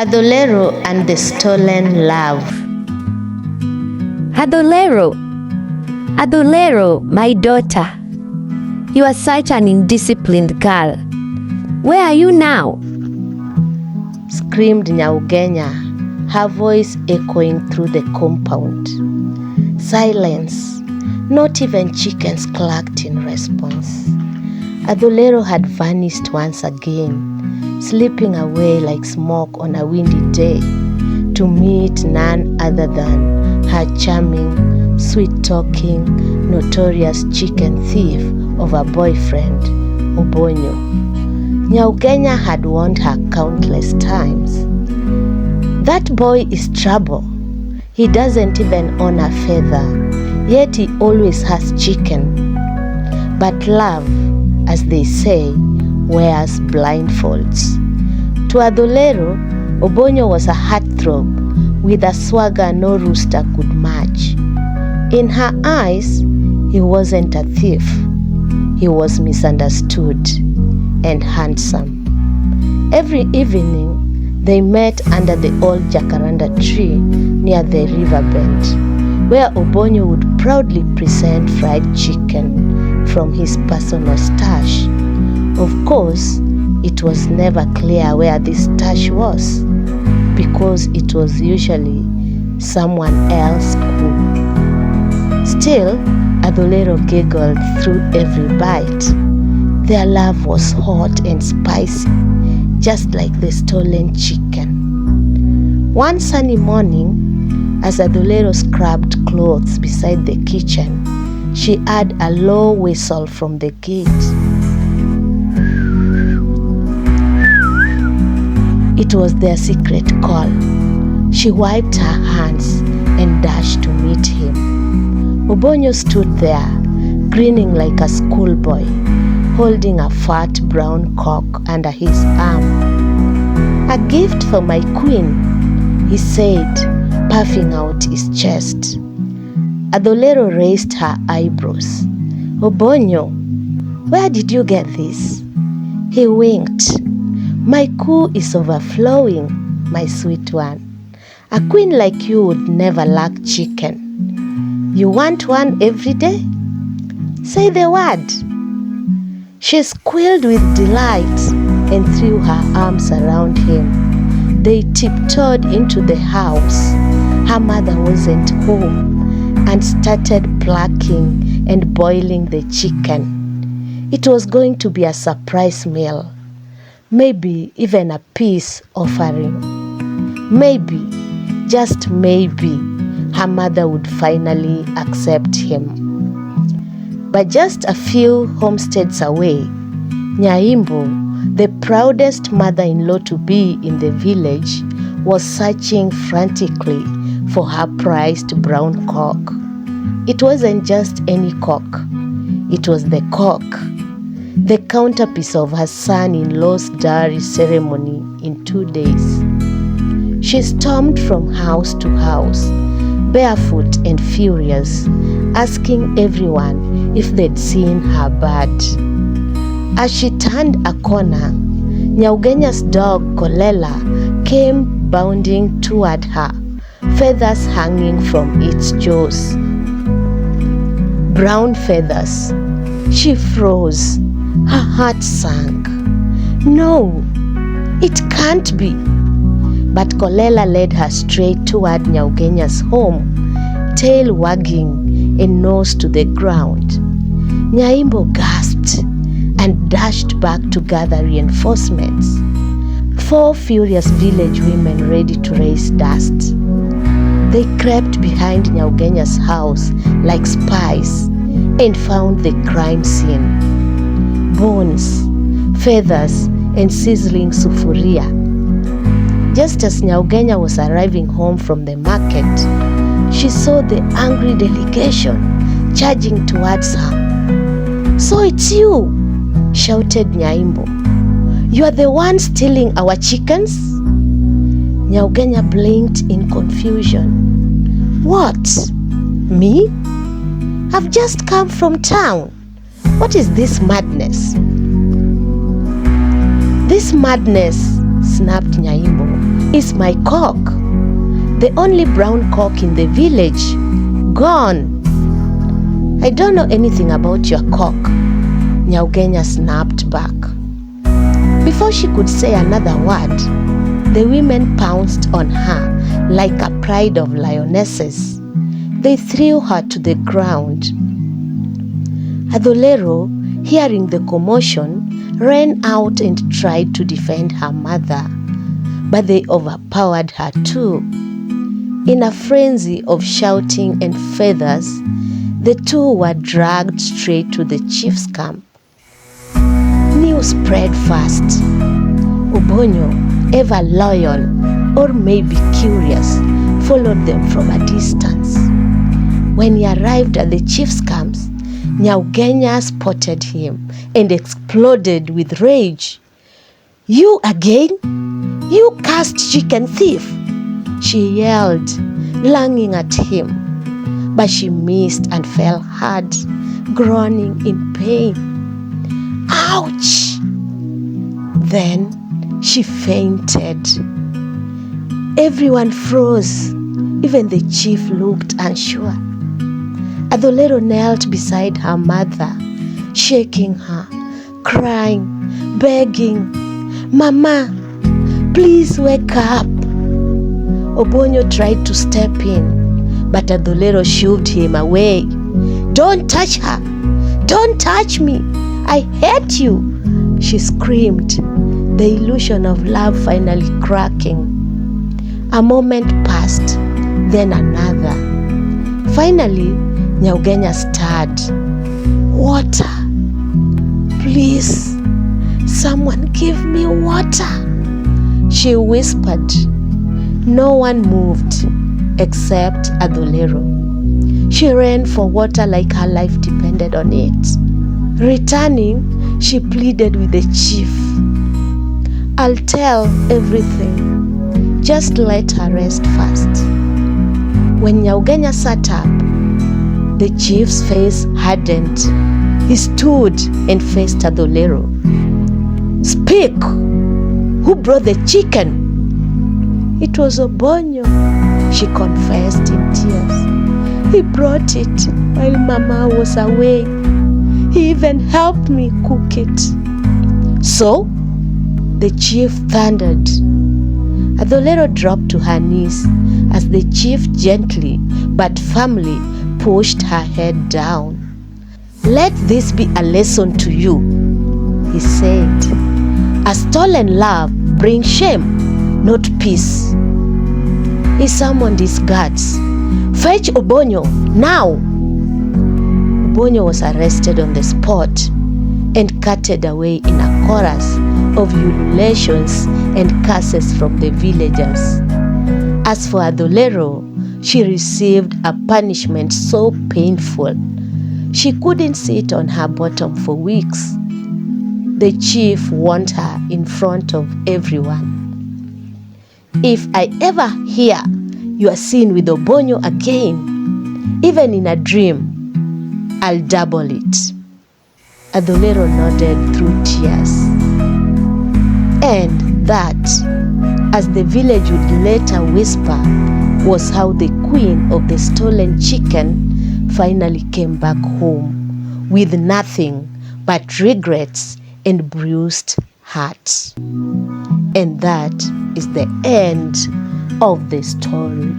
Adolero and the Stolen Love. Adolero, my daughter. You are such an indisciplined girl. Where are you now? Screamed Nyaugenya, her voice echoing through the compound. Silence. Not even chickens clucked in response. Adolero had vanished once again, slipping away like smoke on a windy day, to meet none other than her charming, sweet-talking, notorious chicken thief of a boyfriend, Obonyo. Nyaugenya had warned her countless times. That boy is trouble. He doesn't even own a feather, yet he always has chicken. But love, as they say, wears blindfolds. To Adolero, Obonyo was a heartthrob with a swagger no rooster could match. In her eyes, he wasn't a thief. He was misunderstood and handsome. Every evening, they met under the old jacaranda tree near the riverbed, where Obonyo would proudly present fried chicken from his personal stash. Of course, it was never clear where this stash was, because it was usually someone else's cook. Still, Adolero giggled through every bite. Their love was hot and spicy, just like the stolen chicken. One sunny morning, as Adolero scrubbed clothes beside the kitchen, she heard a low whistle from the gate. It was their secret call. She wiped her hands and dashed to meet him. Obonyo stood there, grinning like a schoolboy, holding a fat brown cock under his arm. "A gift for my queen," he said, puffing out his chest. Adolero raised her eyebrows. "Obonyo, where did you get this?" He winked. "My coup is overflowing, my sweet one. A queen like you would never lack chicken. You want one every day? Say the word." She squealed with delight and threw her arms around him. They tiptoed into the house. Her mother wasn't home, and started plucking and boiling the chicken. It was going to be a surprise meal. Maybe even a peace offering. Maybe, just maybe, her mother would finally accept him. But just a few homesteads away, Nyaimbo, the proudest mother-in-law to be in the village, was searching frantically for her prized brown cock. It wasn't just any cock. It was the cock, the counterpiece of her son-in-law's dowry ceremony in 2 days. She stormed from house to house, barefoot and furious, asking everyone if they'd seen her bird. As she turned a corner, Nyaugenya's dog Kolela came bounding toward her, feathers hanging from its jaws. Brown feathers. She froze. Her heart sank. No, it can't be. But Kolela led her straight toward Nyaugenya's home, tail wagging and nose to the ground. Nyaimbo gasped and dashed back to gather reinforcements. 4 furious village women ready to raise dust. They crept behind Nyaugenya's house like spies and found the crime scene. Bones, feathers, and sizzling sufuria. Just as Nyaugenya was arriving home from the market, she saw the angry delegation charging towards her. "So it's you," shouted Nyaimbo. "You are the one stealing our chickens?" Nyaugenya blinked in confusion. "What? Me? I've just come from town. What is this madness?" "This madness," snapped Nyaimbo, is my cock, the only brown cock in the village, gone. I don't know anything about your cock, Nyaugenya snapped back. Before she could say another word, the women pounced on her like a pride of lionesses. They threw her to the ground. Adolero, hearing the commotion, ran out and tried to defend her mother, but they overpowered her too. In a frenzy of shouting and feathers, the two were dragged straight to the chief's camp. News spread fast. Obonyo, ever loyal or maybe curious, followed them from a distance. When he arrived at the chief's camp, Nyaugenya spotted him and exploded with rage. "You again? You cursed chicken thief!" she yelled, lunging at him. But she missed and fell hard, groaning in pain. Ouch! Then she fainted. Everyone froze. Even the chief looked unsure. Adolero knelt beside her mother, shaking her, crying, begging, "Mama, please wake up." Obonyo tried to step in, but Adolero shoved him away. "Don't touch her! Don't touch me! I hate you!" she screamed, the illusion of love finally cracking. A moment passed, then another. Finally, Nyaugenya stirred. "Water! Please, someone give me water!" she whispered. No one moved except Adolero. She ran for water like her life depended on it. Returning, she pleaded with the chief. "I'll tell everything. Just let her rest first." When Nyaugenya sat up, the chief's face hardened. He stood and faced Adolero. "Speak! Who brought the chicken?" "It was Obonyo," she confessed in tears. "He brought it while Mama was away. He even helped me cook it." "So?" the chief thundered. Adolero dropped to her knees as the chief gently but firmly pushed her head down. "Let this be a lesson to you," he said. "A stolen love brings shame, not peace." He summoned his guards. "Fetch Obonyo, now!" Obonyo was arrested on the spot and carted away in a chorus of ululations and curses from the villagers. As for Adolero, she received a punishment so painful she couldn't sit on her bottom for weeks. The chief warned her in front of everyone. "If I ever hear you are seen with Obonyo again, even in a dream, I'll double it." Adolero nodded through tears. And that, as the village would later whisper, was how the queen of the stolen chicken finally came back home with nothing but regrets and bruised hearts. And that is the end of the story.